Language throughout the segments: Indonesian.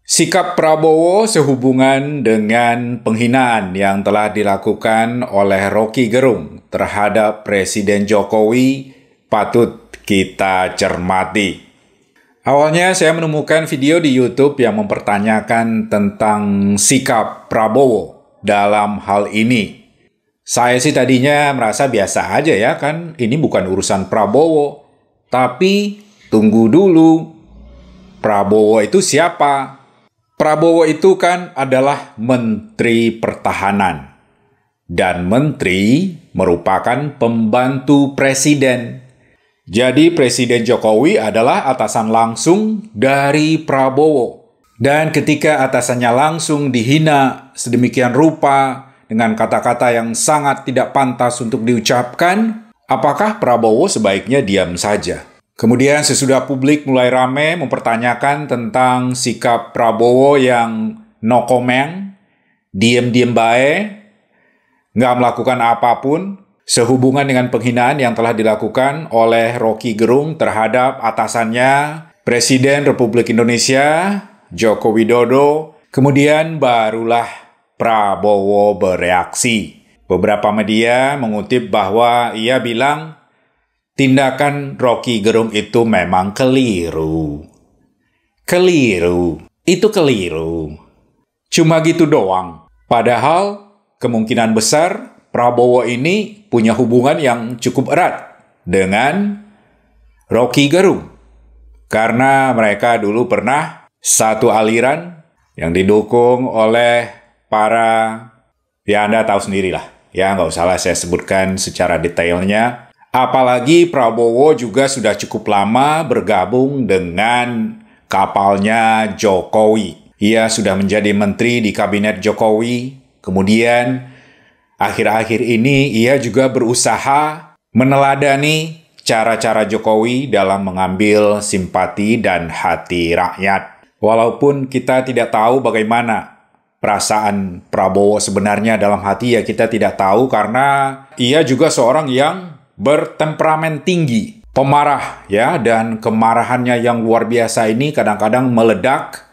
Sikap Prabowo sehubungan dengan penghinaan yang telah dilakukan oleh Roky Gerung terhadap Presiden Jokowi patut kita cermati. Awalnya saya menemukan video di YouTube yang mempertanyakan tentang sikap Prabowo dalam hal ini. Saya sih tadinya merasa biasa aja ya kan, ini bukan urusan Prabowo. Tapi tunggu dulu, Prabowo itu siapa? Prabowo itu kan adalah Menteri Pertahanan. Dan Menteri merupakan pembantu Presiden. Jadi Presiden Jokowi adalah atasan langsung dari Prabowo. Dan ketika atasannya langsung dihina sedemikian rupa dengan kata-kata yang sangat tidak pantas untuk diucapkan, apakah Prabowo sebaiknya diam saja? Kemudian sesudah publik mulai ramai mempertanyakan tentang sikap Prabowo yang no comment, diem-diem baik, nggak melakukan apapun, sehubungan dengan penghinaan yang telah dilakukan oleh Roky Gerung terhadap atasannya, Presiden Republik Indonesia, Joko Widodo, kemudian barulah Prabowo bereaksi. Beberapa media mengutip bahwa ia bilang, tindakan Roky Gerung itu memang keliru. Keliru, itu keliru. Cuma gitu doang. Padahal kemungkinan besar Prabowo ini punya hubungan yang cukup erat dengan Roky Gerung. Karena mereka dulu pernah satu aliran yang didukung oleh para, ya Anda tahu sendirilah. Ya nggak usahlah saya sebutkan secara detailnya. Apalagi Prabowo juga sudah cukup lama bergabung dengan kapalnya Jokowi. Ia sudah menjadi menteri di kabinet Jokowi. Kemudian akhir-akhir ini ia juga berusaha meneladani cara-cara Jokowi dalam mengambil simpati dan hati rakyat. Walaupun kita tidak tahu bagaimana perasaan Prabowo sebenarnya dalam hati, ya kita tidak tahu karena ia juga seorang yang bertemperamen tinggi, pemarah ya, dan kemarahannya yang luar biasa ini kadang-kadang meledak.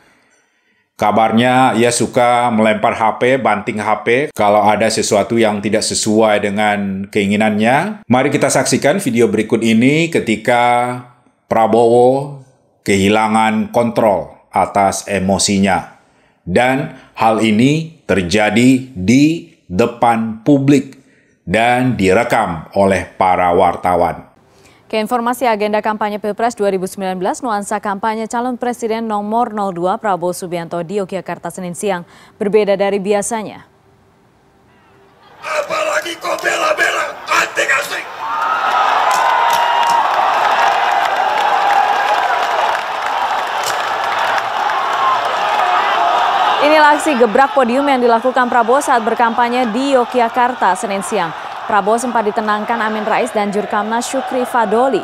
Kabarnya ia suka melempar HP, banting HP kalau ada sesuatu yang tidak sesuai dengan keinginannya. Mari kita saksikan video berikut ini ketika Prabowo kehilangan kontrol atas emosinya. Dan hal ini terjadi di depan publik dan direkam oleh para wartawan. Ke informasi agenda kampanye Pilpres 2019, nuansa kampanye calon presiden nomor 02 Prabowo Subianto di Yogyakarta Senin siang berbeda dari biasanya. Apalagi kau bela-bela anting-anting. Inilah aksi gebrak podium yang dilakukan Prabowo saat berkampanye di Yogyakarta Senin siang. Prabowo sempat ditenangkan Amin Rais dan Jurkamnas Syukri Fadoli.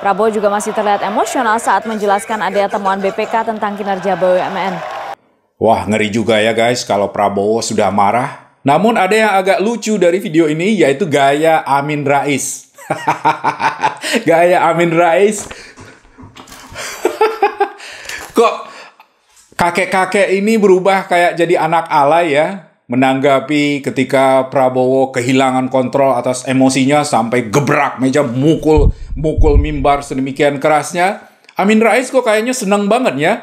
Prabowo juga masih terlihat emosional saat menjelaskan adanya temuan BPK tentang kinerja BUMN. Wah, ngeri juga ya guys kalau Prabowo sudah marah. Namun ada yang agak lucu dari video ini, yaitu gaya Amin Rais. Gaya Amin Rais. Kok kakek-kakek ini berubah kayak jadi anak alay ya? Menanggapi ketika Prabowo kehilangan kontrol atas emosinya sampai gebrak meja, mukul mimbar sedemikian kerasnya. Amin Rais kok kayaknya senang banget ya.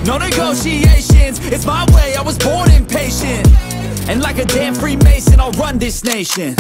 No negotiations, it's my way, I was born impatient. And like a damn Freemason, I'll run this nation.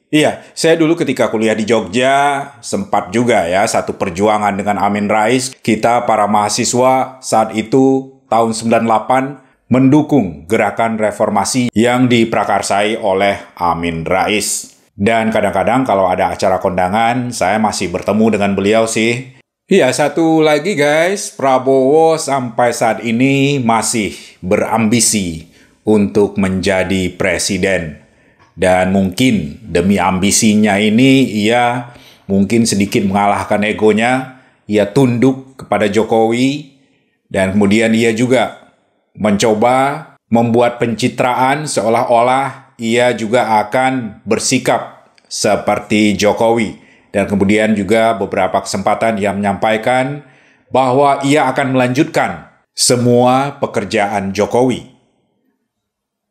Iya, saya dulu ketika kuliah di Jogja, sempat juga ya satu perjuangan dengan Amin Rais. Kita para mahasiswa saat itu, tahun 98, mendukung gerakan reformasi yang diprakarsai oleh Amin Rais. Dan kadang-kadang kalau ada acara kondangan, saya masih bertemu dengan beliau sih. Iya, satu lagi guys, Prabowo sampai saat ini masih berambisi untuk menjadi presiden. Dan mungkin demi ambisinya ini, ia mungkin sedikit mengalahkan egonya, ia tunduk kepada Jokowi, dan kemudian ia juga mencoba membuat pencitraan seolah-olah ia juga akan bersikap seperti Jokowi. Dan kemudian juga beberapa kesempatan ia menyampaikan bahwa ia akan melanjutkan semua pekerjaan Jokowi.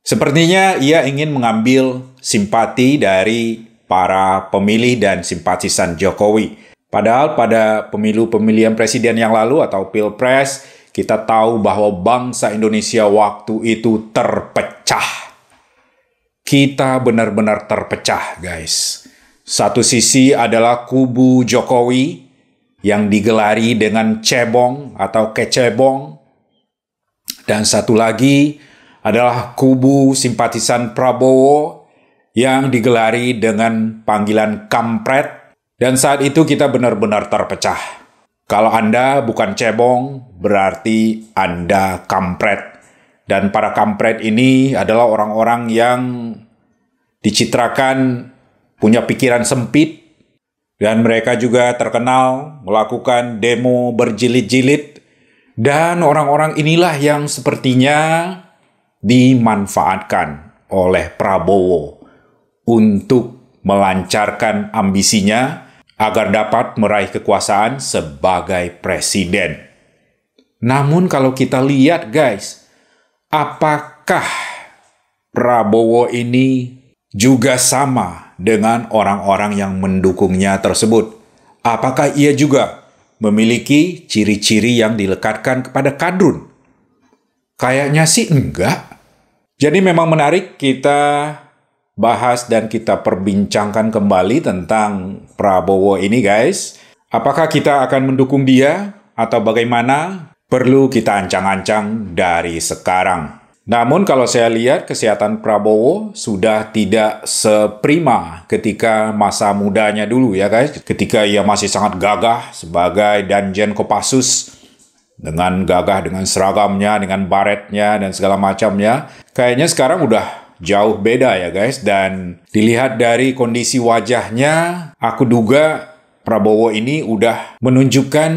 Sepertinya ia ingin mengambil simpati dari para pemilih dan simpatisan Jokowi. Padahal pada pemilu-pemilihan presiden yang lalu atau Pilpres, kita tahu bahwa bangsa Indonesia waktu itu terpecah. Kita benar-benar terpecah, guys. Satu sisi adalah kubu Jokowi yang digelari dengan cebong atau kecebong. Dan satu lagi adalah kubu simpatisan Prabowo yang digelari dengan panggilan kampret. Dan saat itu kita benar-benar terpecah. Kalau Anda bukan cebong, berarti Anda kampret. Dan para kampret ini adalah orang-orang yang dicitrakan punya pikiran sempit. Dan mereka juga terkenal melakukan demo berjilid-jilid. Dan orang-orang inilah yang sepertinya dimanfaatkan oleh Prabowo untuk melancarkan ambisinya agar dapat meraih kekuasaan sebagai presiden. Namun kalau kita lihat, guys, apakah Prabowo ini juga sama dengan orang-orang yang mendukungnya tersebut? Apakah ia juga memiliki ciri-ciri yang dilekatkan kepada kadrun? Kayaknya sih enggak. Jadi memang menarik kita bahas dan kita perbincangkan kembali tentang Prabowo ini, guys. Apakah kita akan mendukung dia atau bagaimana? Perlu kita ancang-ancang dari sekarang. Namun kalau saya lihat kesehatan Prabowo sudah tidak seprima ketika masa mudanya dulu ya, guys. Ketika ia masih sangat gagah sebagai Danjen Kopassus. Dengan gagah, dengan seragamnya, dengan baretnya, dan segala macamnya. Kayaknya sekarang udah jauh beda ya, guys. Dan dilihat dari kondisi wajahnya, aku duga Prabowo ini udah menunjukkan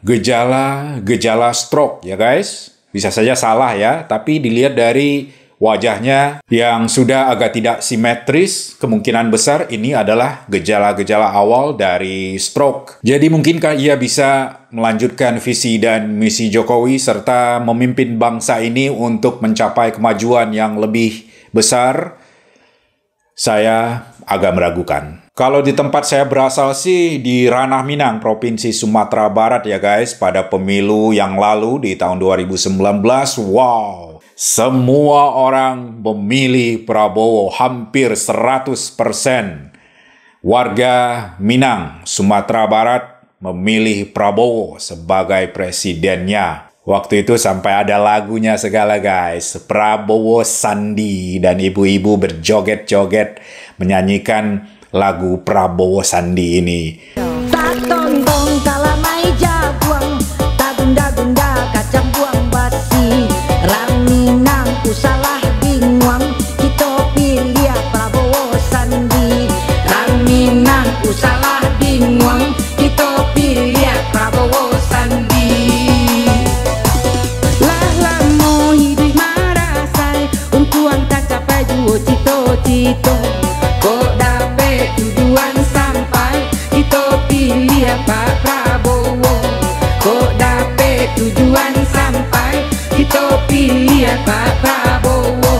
gejala-gejala stroke ya, guys. Bisa saja salah ya, tapi dilihat dari wajahnya yang sudah agak tidak simetris, kemungkinan besar ini adalah gejala-gejala awal dari stroke. Jadi mungkinkah ia bisa melanjutkan visi dan misi Jokowi serta memimpin bangsa ini untuk mencapai kemajuan yang lebih besar? Saya agak meragukan. Kalau di tempat saya berasal sih di Ranah Minang, Provinsi Sumatera Barat ya guys, pada pemilu yang lalu di tahun 2019, wow, semua orang memilih Prabowo, hampir 100%. Warga Minang, Sumatera Barat memilih Prabowo sebagai presidennya. Waktu itu sampai ada lagunya segala guys, Prabowo Sandi, dan ibu-ibu berjoget-joget menyanyikan lagu Prabowo Sandi ini. Tong kalamai jaguang, tagunda-gunda kacang buang basi. Raminang usalah bingung, kita pilih Prabowo Sandi. Raminang usalah bingung, kita pilih Prabowo Sandi. Lah lamo hidup marasai, untuan tak capai dua cito-cito. Kok dapet tujuan sampai, kita pilih Pak Prabowo. Kok dapet tujuan sampai, kita pilih Pak Prabowo.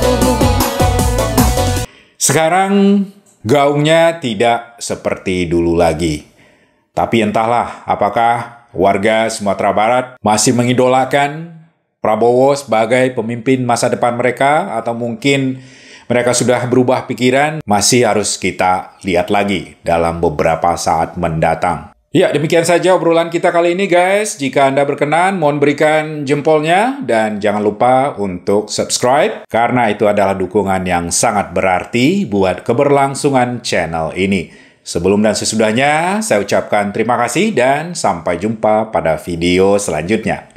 Sekarang gaungnya tidak seperti dulu lagi. Tapi entahlah apakah warga Sumatera Barat masih mengidolakan Prabowo sebagai pemimpin masa depan mereka, atau mungkin mereka sudah berubah pikiran. Masih harus kita lihat lagi dalam beberapa saat mendatang. Ya, demikian saja obrolan kita kali ini guys. Jika Anda berkenan, mohon berikan jempolnya. Dan jangan lupa untuk subscribe, karena itu adalah dukungan yang sangat berarti buat keberlangsungan channel ini. Sebelum dan sesudahnya, saya ucapkan terima kasih dan sampai jumpa pada video selanjutnya.